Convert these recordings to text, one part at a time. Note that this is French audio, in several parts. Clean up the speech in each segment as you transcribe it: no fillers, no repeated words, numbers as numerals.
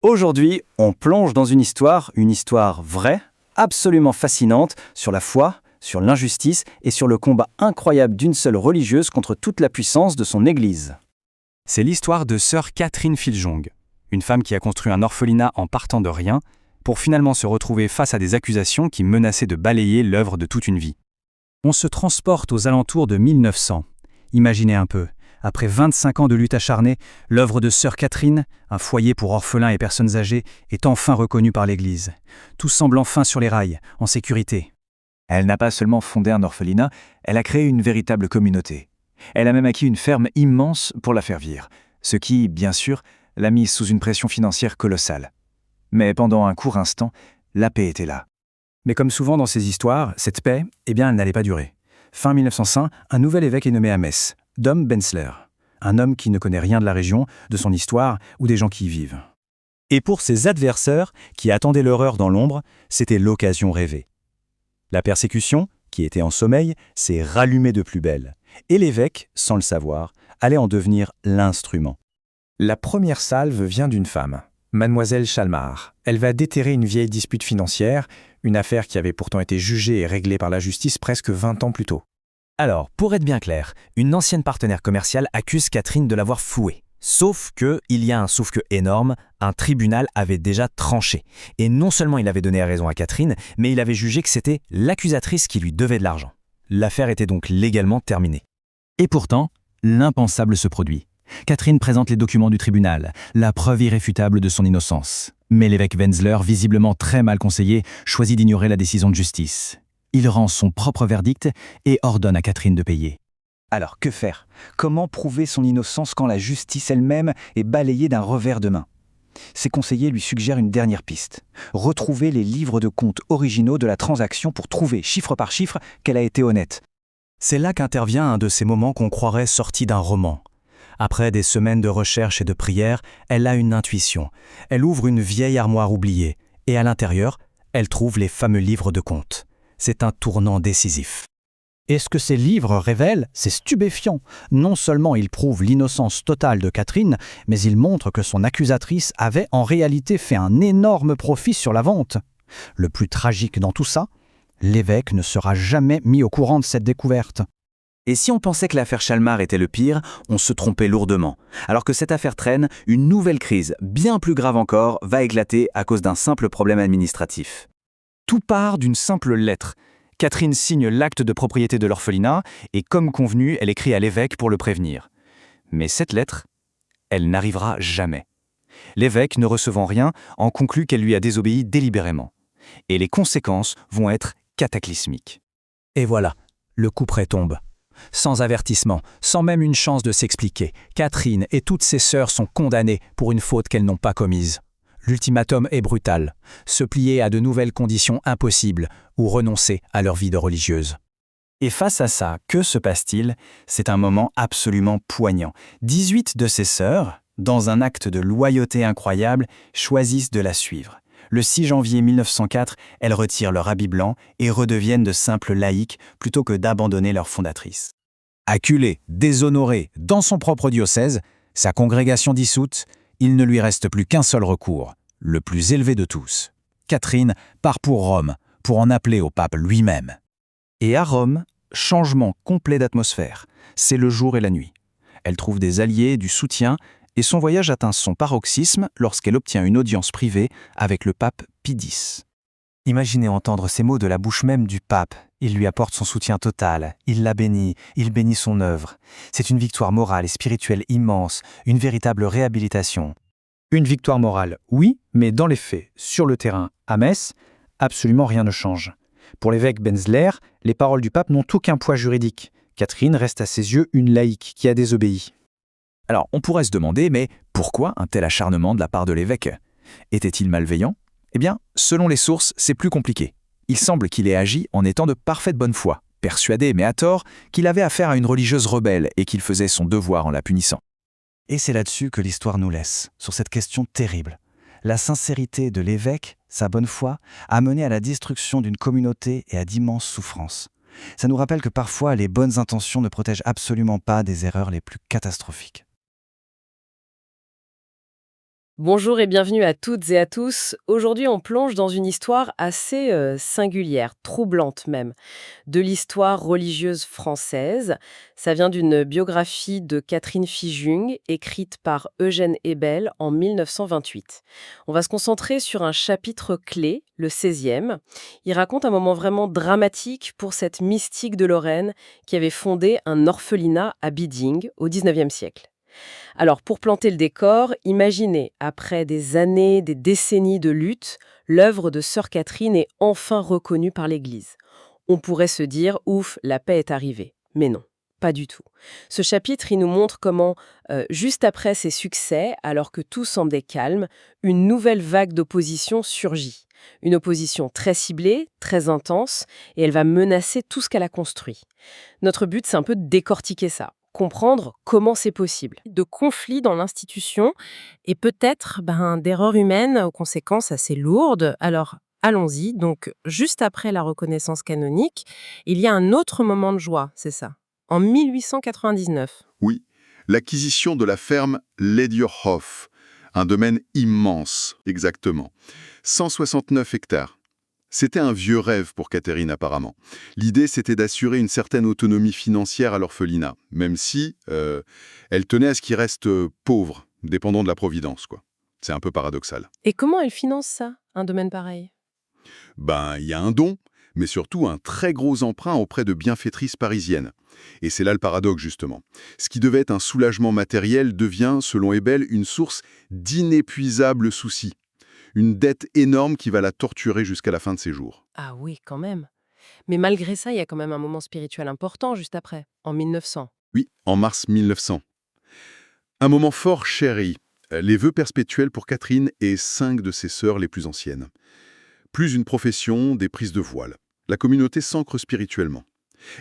Aujourd'hui, on plonge dans une histoire vraie, absolument fascinante, sur la foi, sur l'injustice et sur le combat incroyable d'une seule religieuse contre toute la puissance de son Église. C'est l'histoire de sœur Catherine Filjong, une femme qui a construit un orphelinat en partant de rien, pour finalement se retrouver face à des accusations qui menaçaient de balayer l'œuvre de toute une vie. On se transporte aux alentours de 1900. Imaginez un peu. Après 25 ans de lutte acharnée, l'œuvre de Sœur Catherine, un foyer pour orphelins et personnes âgées, est enfin reconnue par l'Église. Tout semble enfin sur les rails, en sécurité. Elle n'a pas seulement fondé un orphelinat, elle a créé une véritable communauté. Elle a même acquis une ferme immense pour la faire vivre, ce qui, bien sûr, l'a mise sous une pression financière colossale. Mais pendant un court instant, la paix était là. Mais comme souvent dans ces histoires, cette paix, elle n'allait pas durer. Fin 1905, un nouvel évêque est nommé à Metz, Dom Benzler, un homme qui ne connaît rien de la région, de son histoire ou des gens qui y vivent. Et pour ses adversaires, qui attendaient l'horreur dans l'ombre, c'était l'occasion rêvée. La persécution, qui était en sommeil, s'est rallumée de plus belle, et l'évêque, sans le savoir, allait en devenir l'instrument. La première salve vient d'une femme, Mademoiselle Chalmar. Elle va déterrer une vieille dispute financière, une affaire qui avait pourtant été jugée et réglée par la justice presque 20 ans plus tôt. Alors, pour être bien clair, une ancienne partenaire commerciale accuse Catherine de l'avoir flouée. Sauf que, il y a un sauf que énorme, un tribunal avait déjà tranché. Et non seulement il avait donné raison à Catherine, mais il avait jugé que c'était l'accusatrice qui lui devait de l'argent. L'affaire était donc légalement terminée. Et pourtant, l'impensable se produit. Catherine présente les documents du tribunal, la preuve irréfutable de son innocence. Mais l'évêque Benzler, visiblement très mal conseillé, choisit d'ignorer la décision de justice. Il rend son propre verdict et ordonne à Catherine de payer. Alors, que faire? Comment prouver son innocence quand la justice elle-même est balayée d'un revers de main? Ses conseillers lui suggèrent une dernière piste. Retrouver les livres de comptes originaux de la transaction pour trouver, chiffre par chiffre, qu'elle a été honnête. C'est là qu'intervient un de ces moments qu'on croirait sortis d'un roman. Après des semaines de recherche et de prière, elle a une intuition. Elle ouvre une vieille armoire oubliée, et à l'intérieur, elle trouve les fameux livres de comptes. C'est un tournant décisif. Et ce que ces livres révèlent, c'est stupéfiant. Non seulement ils prouvent l'innocence totale de Catherine, mais ils montrent que son accusatrice avait en réalité fait un énorme profit sur la vente. Le plus tragique dans tout ça, l'évêque ne sera jamais mis au courant de cette découverte. Et si on pensait que l'affaire Chalmar était le pire, on se trompait lourdement. Alors que cette affaire traîne, une nouvelle crise, bien plus grave encore, va éclater à cause d'un simple problème administratif. Tout part d'une simple lettre. Catherine signe l'acte de propriété de l'orphelinat et, comme convenu, elle écrit à l'évêque pour le prévenir. Mais cette lettre, elle n'arrivera jamais. L'évêque, ne recevant rien, en conclut qu'elle lui a désobéi délibérément. Et les conséquences vont être cataclysmiques. Et voilà, le couperet tombe. Sans avertissement, sans même une chance de s'expliquer, Catherine et toutes ses sœurs sont condamnées pour une faute qu'elles n'ont pas commise. L'ultimatum est brutal, se plier à de nouvelles conditions impossibles ou renoncer à leur vie de religieuse. Et face à ça, que se passe-t-il? C'est un moment absolument poignant. 18 de ses sœurs, dans un acte de loyauté incroyable, choisissent de la suivre. Le 6 janvier 1904, elles retirent leur habit blanc et redeviennent de simples laïcs plutôt que d'abandonner leur fondatrice. Acculée, déshonorée, dans son propre diocèse, sa congrégation dissoute, il ne lui reste plus qu'un seul recours, le plus élevé de tous. Catherine part pour Rome, pour en appeler au pape lui-même. Et à Rome, changement complet d'atmosphère. C'est le jour et la nuit. Elle trouve des alliés, du soutien, et son voyage atteint son paroxysme lorsqu'elle obtient une audience privée avec le pape Pie X. Imaginez entendre ces mots de la bouche même du pape. Il lui apporte son soutien total, il la bénit, il bénit son œuvre. C'est une victoire morale et spirituelle immense, une véritable réhabilitation. Une victoire morale, oui, mais dans les faits, sur le terrain, à Metz, absolument rien ne change. Pour l'évêque Benzler, les paroles du pape n'ont aucun poids juridique. Catherine reste à ses yeux une laïque qui a désobéi. Alors, on pourrait se demander, mais pourquoi un tel acharnement de la part de l'évêque? Était-il malveillant? Eh bien, selon les sources, c'est plus compliqué. Il semble qu'il ait agi en étant de parfaite bonne foi, persuadé, mais à tort, qu'il avait affaire à une religieuse rebelle et qu'il faisait son devoir en la punissant. Et c'est là-dessus que l'histoire nous laisse, sur cette question terrible. La sincérité de l'évêque, sa bonne foi, a mené à la destruction d'une communauté et à d'immenses souffrances. Ça nous rappelle que parfois, les bonnes intentions ne protègent absolument pas des erreurs les plus catastrophiques. Bonjour et bienvenue à toutes et à tous. Aujourd'hui, on plonge dans une histoire assez singulière, troublante même, de l'histoire religieuse française. Ça vient d'une biographie de Catherine Fijung, écrite par Eugène Ebel en 1928. On va se concentrer sur un chapitre clé, le 16e. Il raconte un moment vraiment dramatique pour cette mystique de Lorraine qui avait fondé un orphelinat à Biding au 19e siècle. Alors, pour planter le décor, imaginez, après des années, des décennies de lutte, l'œuvre de Sœur Catherine est enfin reconnue par l'Église. On pourrait se dire, ouf, la paix est arrivée. Mais non, pas du tout. Ce chapitre, il nous montre comment, juste après ses succès, alors que tout semblait calme, une nouvelle vague d'opposition surgit. Une opposition très ciblée, très intense, et elle va menacer tout ce qu'elle a construit. Notre but, c'est un peu de décortiquer ça, comprendre comment c'est possible. De conflits dans l'institution et peut-être d'erreurs humaines aux conséquences assez lourdes. Alors, allons-y. Donc, juste après la reconnaissance canonique, il y a un autre moment de joie, c'est ça. En 1899. Oui, l'acquisition de la ferme Ledierhof, un domaine immense, exactement. 169 hectares. C'était un vieux rêve pour Catherine apparemment. L'idée, c'était d'assurer une certaine autonomie financière à l'orphelinat, même si elle tenait à ce qu'il reste pauvre, dépendant de la Providence, quoi. C'est un peu paradoxal. Et comment elle finance ça, un domaine pareil? Il y a un don, mais surtout un très gros emprunt auprès de bienfaitrices parisiennes. Et c'est là le paradoxe, justement. Ce qui devait être un soulagement matériel devient, selon Ebel, une source d'inépuisables soucis. Une dette énorme qui va la torturer jusqu'à la fin de ses jours. Ah oui, quand même. Mais malgré ça, il y a quand même un moment spirituel important juste après, en 1900. Oui, en mars 1900. Un moment fort chéri, les vœux perpétuels pour Catherine et 5 de ses sœurs les plus anciennes. Plus une profession, des prises de voile. La communauté s'ancre spirituellement.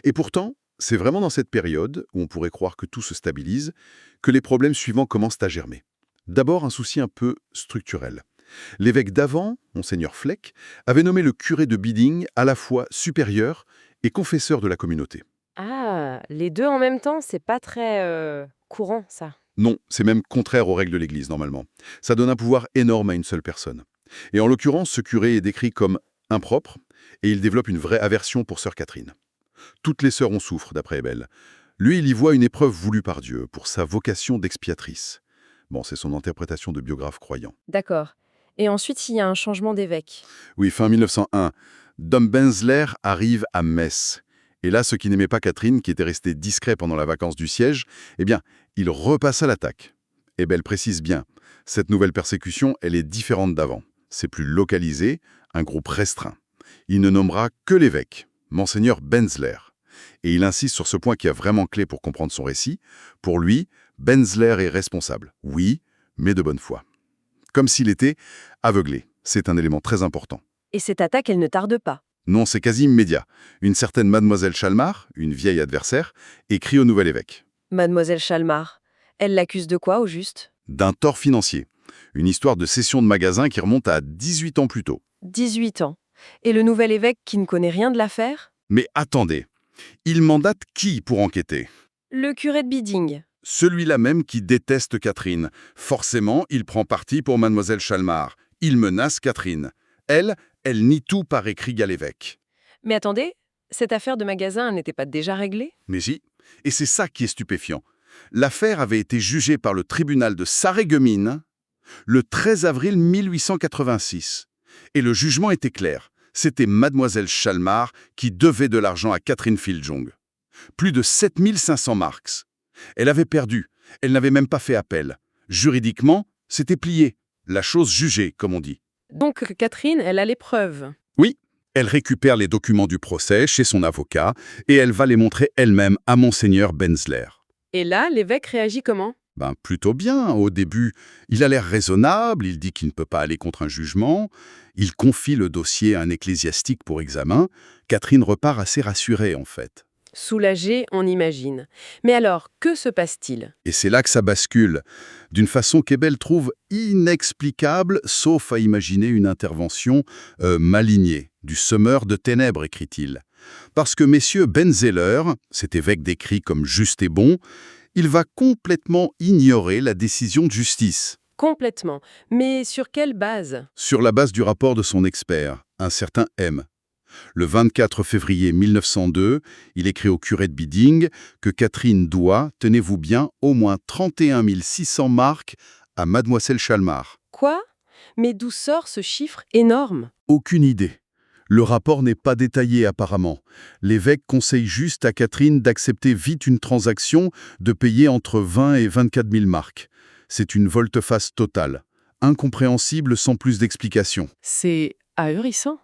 Et pourtant, c'est vraiment dans cette période, où on pourrait croire que tout se stabilise, que les problèmes suivants commencent à germer. D'abord, un souci un peu structurel. L'évêque d'avant, Monseigneur Fleck, avait nommé le curé de Biding à la fois supérieur et confesseur de la communauté. Ah, les deux en même temps, c'est pas très courant, ça. Non, c'est même contraire aux règles de l'Église, normalement. Ça donne un pouvoir énorme à une seule personne. Et en l'occurrence, ce curé est décrit comme impropre, et il développe une vraie aversion pour sœur Catherine. Toutes les sœurs en souffrent, d'après Ebel. Lui, il y voit une épreuve voulue par Dieu, pour sa vocation d'expiatrice. Bon, c'est son interprétation de biographe croyant. D'accord. Et ensuite, il y a un changement d'évêque. Oui, fin 1901, Dom Benzler arrive à Metz. Et là, ceux qui n'aimaient pas Catherine, qui était restée discret pendant la vacance du siège, il repasse à l'attaque. Ebel précise bien, cette nouvelle persécution, elle est différente d'avant. C'est plus localisé, un groupe restreint. Il ne nommera que l'évêque, Monseigneur Benzler. Et il insiste sur ce point qui est vraiment clé pour comprendre son récit. Pour lui, Benzler est responsable, oui, mais de bonne foi. Comme s'il était aveuglé. C'est un élément très important. Et cette attaque, elle ne tarde pas. Non, c'est quasi immédiat. Une certaine mademoiselle Chalmar, une vieille adversaire, écrit au nouvel évêque. Mademoiselle Chalmar, elle l'accuse de quoi, au juste? D'un tort financier. Une histoire de cession de magasin qui remonte à 18 ans plus tôt. 18 ans. Et le nouvel évêque qui ne connaît rien de l'affaire? Mais attendez, il mandate qui pour enquêter? Le curé de Biding. Celui-là même qui déteste Catherine. Forcément, il prend parti pour mademoiselle Chalmar. Il menace Catherine. Elle nie tout par écrit à l'évêque. Mais attendez, cette affaire de magasin elle n'était pas déjà réglée? Mais si, et c'est ça qui est stupéfiant. L'affaire avait été jugée par le tribunal de Sarreguemines le 13 avril 1886. Et le jugement était clair. C'était mademoiselle Chalmar qui devait de l'argent à Catherine Fijung. Plus de 7500 marks. Elle avait perdu. Elle n'avait même pas fait appel. Juridiquement, c'était plié. La chose jugée, comme on dit. Donc Catherine, elle a les preuves. Oui, elle récupère les documents du procès chez son avocat et elle va les montrer elle-même à Monseigneur Benzler. Et là, l'évêque réagit comment? Plutôt bien. Au début, il a l'air raisonnable, il dit qu'il ne peut pas aller contre un jugement. Il confie le dossier à un ecclésiastique pour examen. Catherine repart assez rassurée, en fait. Soulagée, on imagine. Mais alors, que se passe-t-il? Et c'est là que ça bascule, d'une façon qu'Ebel trouve inexplicable, sauf à imaginer une intervention malignée, du semeur de ténèbres, écrit-il. Parce que messieurs Benzeller, cet évêque décrit comme juste et bon, il va complètement ignorer la décision de justice. Complètement. Mais sur quelle base? Sur la base du rapport de son expert, un certain M. Le 24 février 1902, il écrit au curé de Biding que Catherine doit, tenez-vous bien, au moins 31 600 marks à mademoiselle Chalmar. Quoi? Mais d'où sort ce chiffre énorme? Aucune idée. Le rapport n'est pas détaillé apparemment. L'évêque conseille juste à Catherine d'accepter vite une transaction, de payer entre 20 et 24 000 marks. C'est une volte-face totale, incompréhensible sans plus d'explications. C'est ahurissant.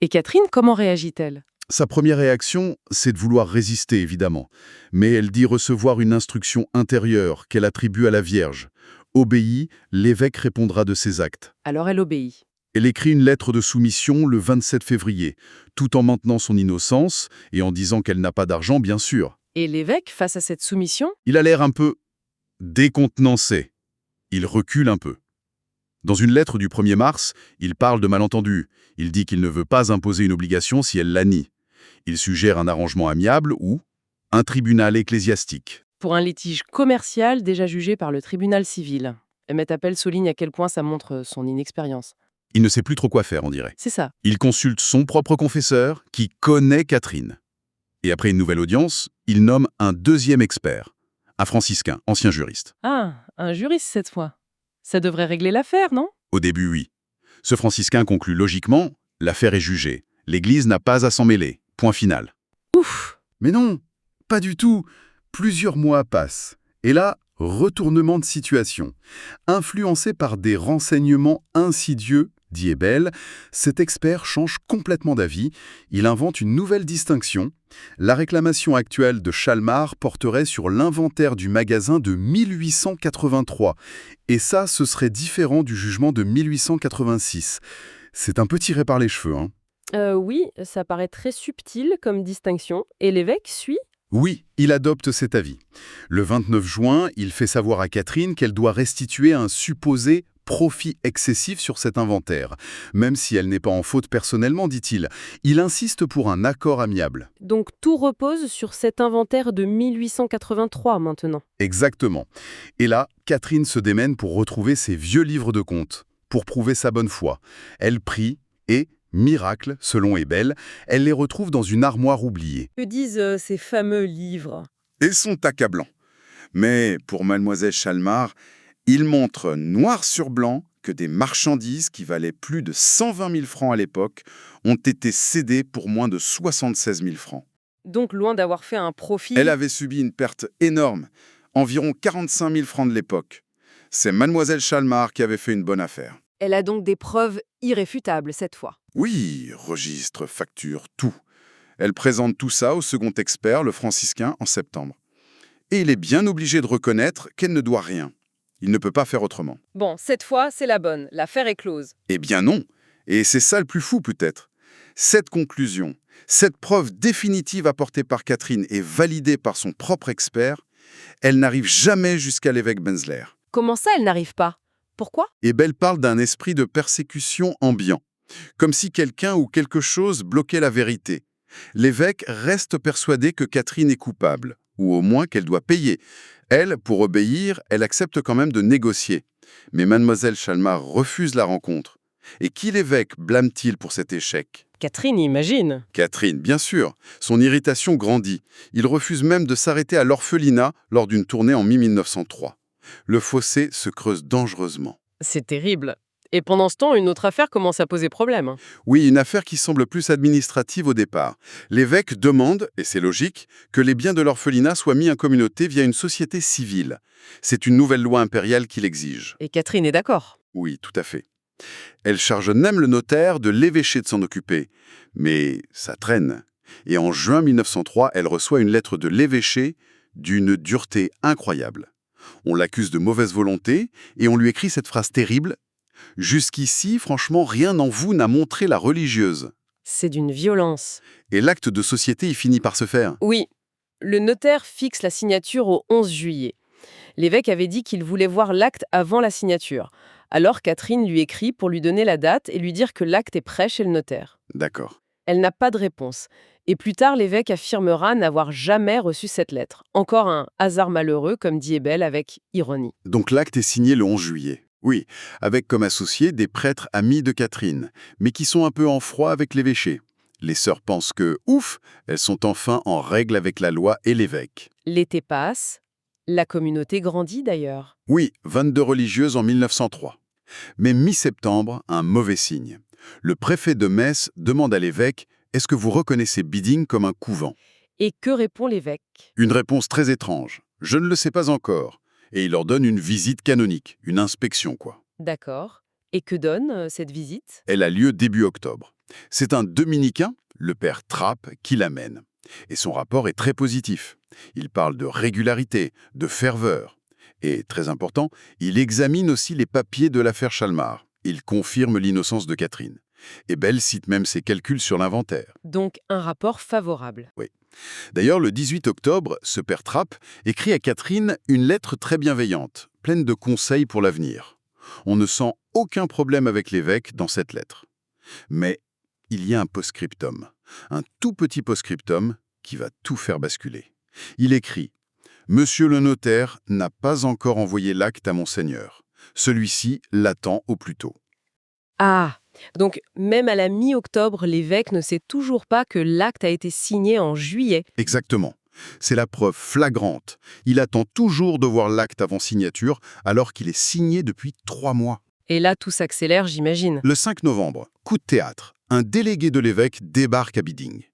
Et Catherine, comment réagit-elle? Sa première réaction, c'est de vouloir résister, évidemment. Mais elle dit recevoir une instruction intérieure qu'elle attribue à la Vierge. Obéit, l'évêque répondra de ses actes. Alors elle obéit. Elle écrit une lettre de soumission le 27 février, tout en maintenant son innocence et en disant qu'elle n'a pas d'argent, bien sûr. Et l'évêque, face à cette soumission? Il a l'air un peu décontenancé. Il recule un peu. Dans une lettre du 1er mars, il parle de malentendu. Il dit qu'il ne veut pas imposer une obligation si elle la nie. Il suggère un arrangement amiable ou un tribunal ecclésiastique. Pour un litige commercial déjà jugé par le tribunal civil. Emmett Appel souligne à quel point ça montre son inexpérience. Il ne sait plus trop quoi faire, on dirait. C'est ça. Il consulte son propre confesseur, qui connaît Catherine. Et après une nouvelle audience, il nomme un deuxième expert, un franciscain, ancien juriste. Ah, un juriste cette fois. Ça devrait régler l'affaire, non? Au début, oui. Ce franciscain conclut logiquement, l'affaire est jugée. L'Église n'a pas à s'en mêler. Point final. Ouf! Mais non, pas du tout. Plusieurs mois passent. Et là, retournement de situation. Influencé par des renseignements insidieux, dit Ebel, cet expert change complètement d'avis. Il invente une nouvelle distinction. La réclamation actuelle de Chalmar porterait sur l'inventaire du magasin de 1883. Et ça, ce serait différent du jugement de 1886. C'est un peu tiré par les cheveux, hein. Oui, ça paraît très subtil comme distinction. Et l'évêque suit? Oui, il adopte cet avis. Le 29 juin, il fait savoir à Catherine qu'elle doit restituer un supposé profit excessif sur cet inventaire. Même si elle n'est pas en faute personnellement, dit-il. Il insiste pour un accord amiable. Donc tout repose sur cet inventaire de 1883 maintenant. Exactement. Et là, Catherine se démène pour retrouver ses vieux livres de comptes, pour prouver sa bonne foi. Elle prie et, miracle, selon Ebel, elle les retrouve dans une armoire oubliée. Que disent ces fameux livres? Ils sont accablants. Mais pour mademoiselle Chalmar, il montre noir sur blanc que des marchandises qui valaient plus de 120 000 francs à l'époque ont été cédées pour moins de 76 000 francs. Donc loin d'avoir fait un profit... Elle avait subi une perte énorme, environ 45 000 francs de l'époque. C'est mademoiselle Chalmar qui avait fait une bonne affaire. Elle a donc des preuves irréfutables cette fois. Oui, registre, facture, tout. Elle présente tout ça au second expert, le franciscain, en septembre. Et il est bien obligé de reconnaître qu'elle ne doit rien. Il ne peut pas faire autrement. Bon, cette fois, c'est la bonne. L'affaire est close. Eh bien non. Et c'est ça le plus fou peut-être. Cette conclusion, cette preuve définitive apportée par Catherine et validée par son propre expert, elle n'arrive jamais jusqu'à l'évêque Benzler. Comment ça, elle n'arrive pas? Pourquoi? Ebel parle d'un esprit de persécution ambiant, comme si quelqu'un ou quelque chose bloquait la vérité. L'évêque reste persuadé que Catherine est coupable, ou au moins qu'elle doit payer. Elle, pour obéir, elle accepte quand même de négocier. Mais mademoiselle Chalmar refuse la rencontre. Et qui l'évêque blâme-t-il pour cet échec? Catherine, imagine. Catherine, bien sûr. Son irritation grandit. Il refuse même de s'arrêter à l'orphelinat lors d'une tournée en mi-1903. Le fossé se creuse dangereusement. C'est terrible. Et pendant ce temps, une autre affaire commence à poser problème. Oui, une affaire qui semble plus administrative au départ. L'évêque demande, et c'est logique, que les biens de l'orphelinat soient mis en communauté via une société civile. C'est une nouvelle loi impériale qui l'exige. Et Catherine est d'accord. Oui, tout à fait. Elle charge même le notaire de l'évêché de s'en occuper. Mais ça traîne. Et en juin 1903, elle reçoit une lettre de l'évêché d'une dureté incroyable. On l'accuse de mauvaise volonté et on lui écrit cette phrase terrible: « Jusqu'ici, franchement, rien en vous n'a montré la religieuse. » C'est d'une violence. Et l'acte de société y finit par se faire. Oui. Le notaire fixe la signature au 11 juillet. L'évêque avait dit qu'il voulait voir l'acte avant la signature. Alors Catherine lui écrit pour lui donner la date et lui dire que l'acte est prêt chez le notaire. D'accord. Elle n'a pas de réponse. Et plus tard, l'évêque affirmera n'avoir jamais reçu cette lettre. Encore un hasard malheureux, comme dit Ebel avec ironie. Donc l'acte est signé le 11 juillet. Oui, avec comme associés des prêtres amis de Catherine, mais qui sont un peu en froid avec l'évêché. Les sœurs pensent que, ouf, elles sont enfin en règle avec la loi et l'évêque. L'été passe, la communauté grandit d'ailleurs. Oui, 22 religieuses en 1903. Mais mi-septembre, un mauvais signe. Le préfet de Metz demande à l'évêque « Est-ce que vous reconnaissez Biding comme un couvent ?» Et que répond l'évêque? Une réponse très étrange. « Je ne le sais pas encore. » Et il leur donne une visite canonique, une inspection quoi. D'accord. Et que donne cette visite? Elle a lieu début octobre. C'est un dominicain, le père Trapp, qui l'amène. Et son rapport est très positif. Il parle de régularité, de ferveur. Et, très important, il examine aussi les papiers de l'affaire Chalmar. Il confirme l'innocence de Catherine. Et Bell cite même ses calculs sur l'inventaire. Donc un rapport favorable. D'ailleurs, le 18 octobre, ce père Trapp écrit à Catherine une lettre très bienveillante, pleine de conseils pour l'avenir. On ne sent aucun problème avec l'évêque dans cette lettre. Mais il y a un post-scriptum, un tout petit post-scriptum qui va tout faire basculer. Il écrit « Monsieur le notaire n'a pas encore envoyé l'acte à Monseigneur. Celui-ci l'attend au plus tôt. » Ah, donc même à la mi-octobre, l'évêque ne sait toujours pas que l'acte a été signé en juillet. Exactement. C'est la preuve flagrante. Il attend toujours de voir l'acte avant signature, alors qu'il est signé depuis 3 mois. Et là, tout s'accélère, j'imagine. Le 5 novembre, coup de théâtre, un délégué de l'évêque débarque à Biding.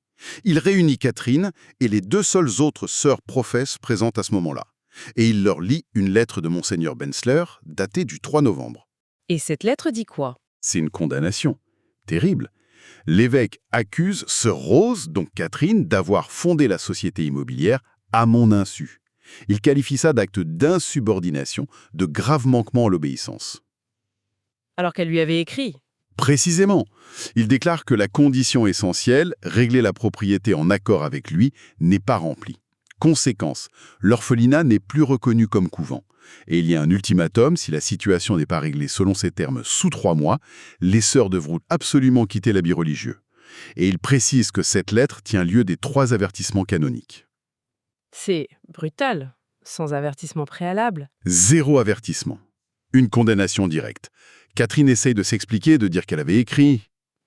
Il réunit Catherine et les 2 seules autres sœurs professes présentes à ce moment-là. Et il leur lit une lettre de Monseigneur Benzler, datée du 3 novembre. Et cette lettre dit quoi? C'est une condamnation. Terrible. L'évêque accuse sœur Rose, donc Catherine, d'avoir fondé la société immobilière à mon insu. Il qualifie ça d'acte d'insubordination, de grave manquement à l'obéissance. Alors qu'elle lui avait écrit. Précisément, il déclare que la condition essentielle, régler la propriété en accord avec lui, n'est pas remplie. Conséquence, l'orphelinat n'est plus reconnu comme couvent. Et il y a un ultimatum, si la situation n'est pas réglée selon ces termes sous 3 mois, les sœurs devront absolument quitter l'habit religieux. Et il précise que cette lettre tient lieu des 3 avertissements canoniques. C'est brutal, sans avertissement préalable. 0 avertissement. Une condamnation directe. Catherine essaye de s'expliquer, de dire qu'elle avait écrit.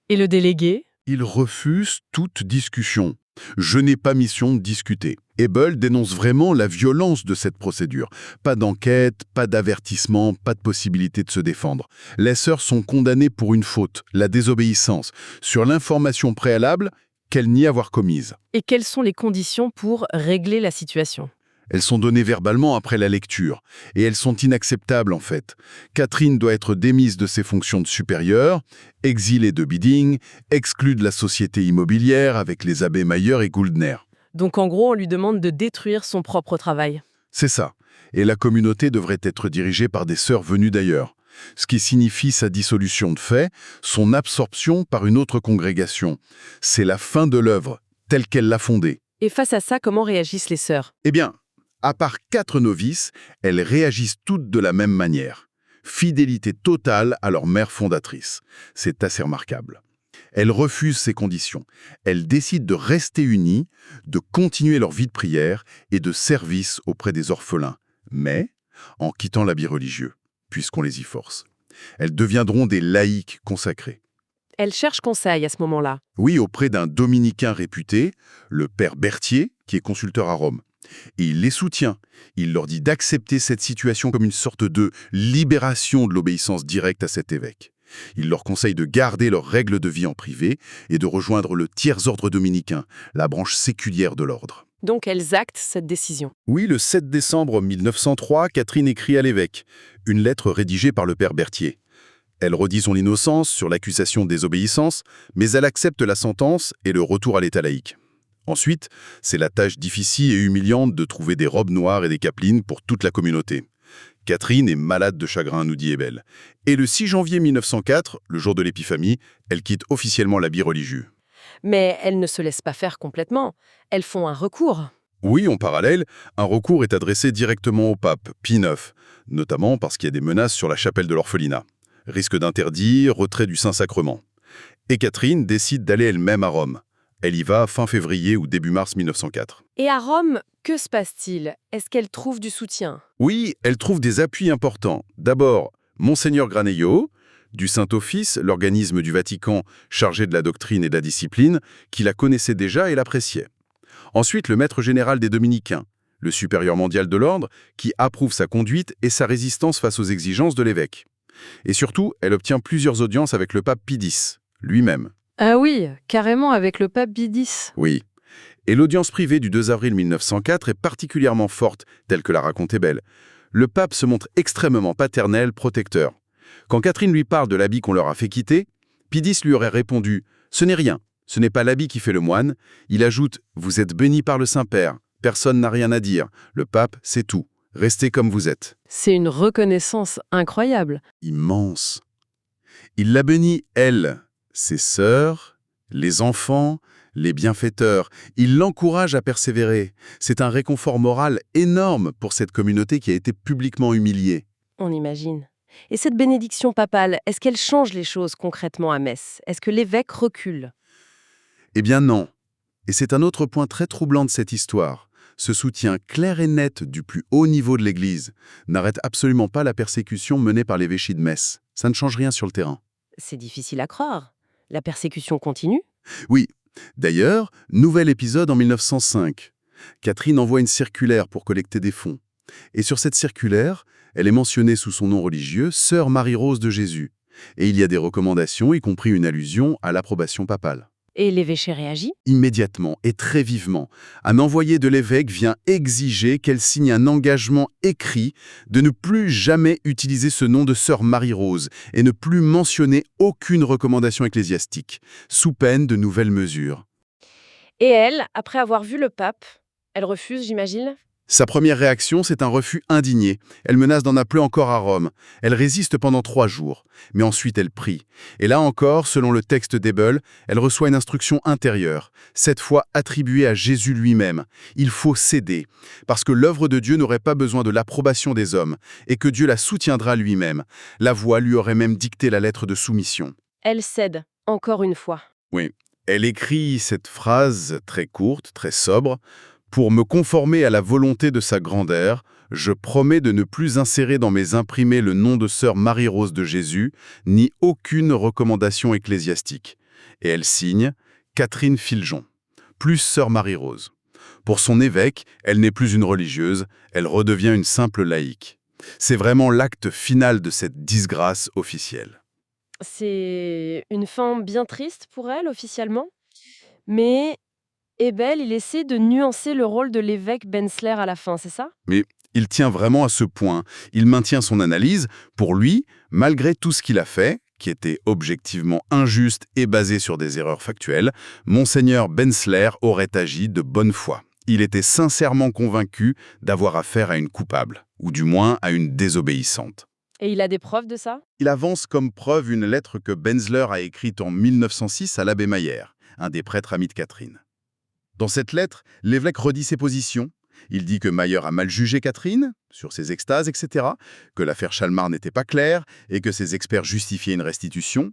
Et le délégué? Il refuse toute discussion. Je n'ai pas mission de discuter. Ebel dénonce vraiment la violence de cette procédure. Pas d'enquête, pas d'avertissement, pas de possibilité de se défendre. Les sœurs sont condamnées pour une faute, la désobéissance, sur l'information préalable qu'elles nient avoir commise. Et quelles sont les conditions pour régler la situation? Elles sont données verbalement après la lecture, et elles sont inacceptables en fait. Catherine doit être démise de ses fonctions de supérieure, exilée de Biding, exclue de la société immobilière avec les abbés Mayer et Gouldner. Donc en gros, on lui demande de détruire son propre travail. C'est ça. Et la communauté devrait être dirigée par des sœurs venues d'ailleurs, ce qui signifie sa dissolution de fait, son absorption par une autre congrégation. C'est la fin de l'œuvre, telle qu'elle l'a fondée. Et face à ça, comment réagissent les sœurs? Eh bien, à part 4 novices, elles réagissent toutes de la même manière. Fidélité totale à leur mère fondatrice. C'est assez remarquable. Elles refusent ces conditions. Elles décident de rester unies, de continuer leur vie de prière et de service auprès des orphelins, mais en quittant l'habit religieux, puisqu'on les y force. Elles deviendront des laïcs consacrés. Elles cherchent conseil à ce moment-là. Oui, auprès d'un dominicain réputé, le père Berthier, qui est consulteur à Rome. Et il les soutient. Il leur dit d'accepter cette situation comme une sorte de libération de l'obéissance directe à cet évêque. Il leur conseille de garder leurs règles de vie en privé et de rejoindre le tiers-ordre dominicain, la branche séculière de l'ordre. Donc elles actent cette décision. Oui, le 7 décembre 1903, Catherine écrit à l'évêque, une lettre rédigée par le père Berthier. Elle redit son innocence sur l'accusation de désobéissance, mais elle accepte la sentence et le retour à l'état laïque. Ensuite, c'est la tâche difficile et humiliante de trouver des robes noires et des capelines pour toute la communauté. Catherine est malade de chagrin, nous dit Ebel. Et le 6 janvier 1904, le jour de l'épiphanie, elle quitte officiellement l'habit religieux. Mais elles ne se laissent pas faire complètement. Elles font un recours. Oui, en parallèle, un recours est adressé directement au pape, Pie IX, notamment parce qu'il y a des menaces sur la chapelle de l'orphelinat. Risque d'interdit, retrait du Saint-Sacrement. Et Catherine décide d'aller elle-même à Rome. Elle y va fin février ou début mars 1904. Et à Rome, que se passe-t-il? Est-ce qu'elle trouve du soutien? Oui, elle trouve des appuis importants. D'abord, Monseigneur Granello, du Saint-Office, l'organisme du Vatican chargé de la doctrine et de la discipline, qui la connaissait déjà et l'appréciait. Ensuite, le maître général des Dominicains, le supérieur mondial de l'ordre, qui approuve sa conduite et sa résistance face aux exigences de l'évêque. Et surtout, elle obtient plusieurs audiences avec le pape Pie X, lui-même. Ah oui, carrément avec le pape Pie X. Oui. Et l'audience privée du 2 avril 1904 est particulièrement forte, telle que la raconte Ebel. Le pape se montre extrêmement paternel, protecteur. Quand Catherine lui parle de l'habit qu'on leur a fait quitter, Pie X lui aurait répondu « Ce n'est rien, ce n'est pas l'habit qui fait le moine ». Il ajoute « Vous êtes béni par le Saint-Père, personne n'a rien à dire, le pape, c'est tout, restez comme vous êtes ». C'est une reconnaissance incroyable. Immense. Il la bénit, elle, ses sœurs, les enfants, les bienfaiteurs. Il l'encourage à persévérer. C'est un réconfort moral énorme pour cette communauté qui a été publiquement humiliée. On imagine. Et cette bénédiction papale, est-ce qu'elle change les choses concrètement à Metz? Est-ce que l'évêque recule? Eh bien non. Et c'est un autre point très troublant de cette histoire. Ce soutien clair et net du plus haut niveau de l'Église n'arrête absolument pas la persécution menée par l'évêché de Metz. Ça ne change rien sur le terrain. C'est difficile à croire. La persécution continue? Oui. D'ailleurs, nouvel épisode en 1905. Catherine envoie une circulaire pour collecter des fonds. Et sur cette circulaire, elle est mentionnée sous son nom religieux, Sœur Marie-Rose de Jésus. Et il y a des recommandations, y compris une allusion à l'approbation papale. Et l'évêché réagit? Immédiatement et très vivement, un envoyé de l'évêque vient exiger qu'elle signe un engagement écrit de ne plus jamais utiliser ce nom de Sœur Marie-Rose et ne plus mentionner aucune recommandation ecclésiastique, sous peine de nouvelles mesures. Et elle, après avoir vu le pape, elle refuse, j'imagine? Sa première réaction, c'est un refus indigné. Elle menace d'en appeler encore à Rome. Elle résiste pendant 3 jours. Mais ensuite, elle prie. Et là encore, selon le texte d'Ebel, elle reçoit une instruction intérieure, cette fois attribuée à Jésus lui-même. Il faut céder, parce que l'œuvre de Dieu n'aurait pas besoin de l'approbation des hommes, et que Dieu la soutiendra lui-même. La voix lui aurait même dicté la lettre de soumission. Elle cède, encore une fois. Oui, elle écrit cette phrase très courte, très sobre. Pour me conformer à la volonté de sa grandeur, je promets de ne plus insérer dans mes imprimés le nom de Sœur Marie-Rose de Jésus, ni aucune recommandation ecclésiastique. Et elle signe Catherine Filjon, plus Sœur Marie-Rose. Pour son évêque, elle n'est plus une religieuse, elle redevient une simple laïque. C'est vraiment l'acte final de cette disgrâce officielle. C'est une fin bien triste pour elle, officiellement. Mais Ebel, il essaie de nuancer le rôle de l'évêque Benzler à la fin, c'est ça? Mais il tient vraiment à ce point. Il maintient son analyse. Pour lui, malgré tout ce qu'il a fait, qui était objectivement injuste et basé sur des erreurs factuelles, Monseigneur Benzler aurait agi de bonne foi. Il était sincèrement convaincu d'avoir affaire à une coupable, ou du moins à une désobéissante. Et il a des preuves de ça? Il avance comme preuve une lettre que Benzler a écrite en 1906 à l'abbé Mayer, un des prêtres amis de Catherine. Dans cette lettre, l'évêque redit ses positions. Il dit que Mayer a mal jugé Catherine, sur ses extases, etc., que l'affaire Chalmar n'était pas claire et que ses experts justifiaient une restitution.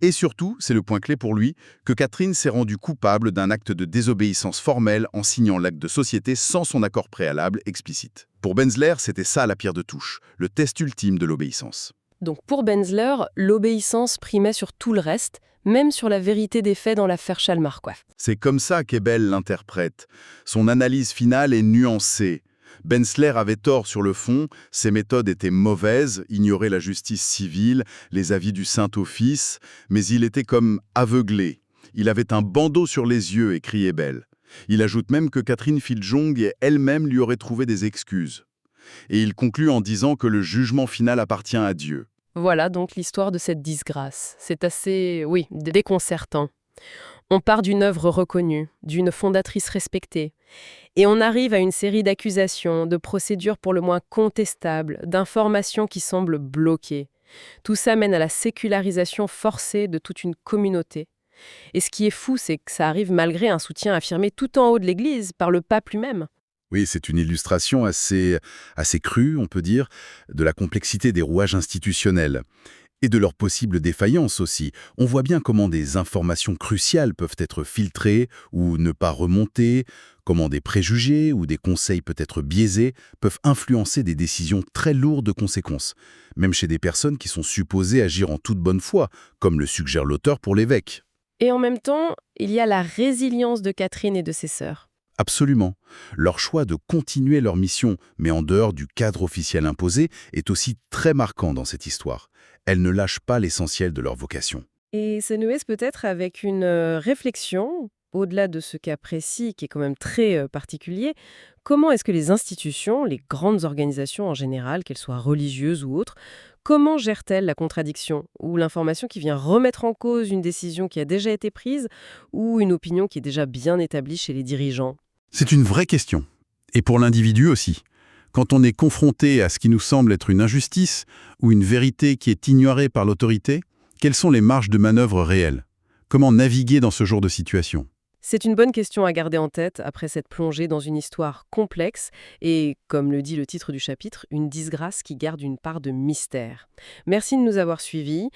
Et surtout, c'est le point clé pour lui, que Catherine s'est rendue coupable d'un acte de désobéissance formelle en signant l'acte de société sans son accord préalable explicite. Pour Benzler, c'était ça la pierre de touche, le test ultime de l'obéissance. Donc pour Benzler, l'obéissance primait sur tout le reste, même sur la vérité des faits dans l'affaire Chalmar, quoi. C'est comme ça qu'Ebel l'interprète. Son analyse finale est nuancée. Benzler avait tort sur le fond, ses méthodes étaient mauvaises, ignoraient la justice civile, les avis du Saint-Office, mais il était comme aveuglé. Il avait un bandeau sur les yeux, écrit Ebel. Il ajoute même que Catherine Filjon elle-même lui aurait trouvé des excuses. Et il conclut en disant que le jugement final appartient à Dieu. Voilà donc l'histoire de cette disgrâce. C'est assez, déconcertant. On part d'une œuvre reconnue, d'une fondatrice respectée, et on arrive à une série d'accusations, de procédures pour le moins contestables, d'informations qui semblent bloquées. Tout ça mène à la sécularisation forcée de toute une communauté. Et ce qui est fou, c'est que ça arrive malgré un soutien affirmé tout en haut de l'Église, par le pape lui-même. Oui, c'est une illustration assez crue, on peut dire, de la complexité des rouages institutionnels. Et de leurs possibles défaillances aussi. On voit bien comment des informations cruciales peuvent être filtrées ou ne pas remonter, comment des préjugés ou des conseils peut-être biaisés peuvent influencer des décisions très lourdes de conséquences, même chez des personnes qui sont supposées agir en toute bonne foi, comme le suggère l'auteur pour l'évêque. Et en même temps, il y a la résilience de Catherine et de ses sœurs. Absolument. Leur choix de continuer leur mission, mais en dehors du cadre officiel imposé, est aussi très marquant dans cette histoire. Elles ne lâchent pas l'essentiel de leur vocation. Et ça nous laisse peut-être avec une réflexion, au-delà de ce cas précis qui est quand même très particulier. Comment est-ce que les institutions, les grandes organisations en général, qu'elles soient religieuses ou autres, comment gèrent-elles la contradiction ou l'information qui vient remettre en cause une décision qui a déjà été prise ou une opinion qui est déjà bien établie chez les dirigeants? C'est une vraie question. Et pour l'individu aussi. Quand on est confronté à ce qui nous semble être une injustice ou une vérité qui est ignorée par l'autorité, quelles sont les marges de manœuvre réelles? Comment naviguer dans ce genre de situation? C'est une bonne question à garder en tête après cette plongée dans une histoire complexe et, comme le dit le titre du chapitre, une disgrâce qui garde une part de mystère. Merci de nous avoir suivis.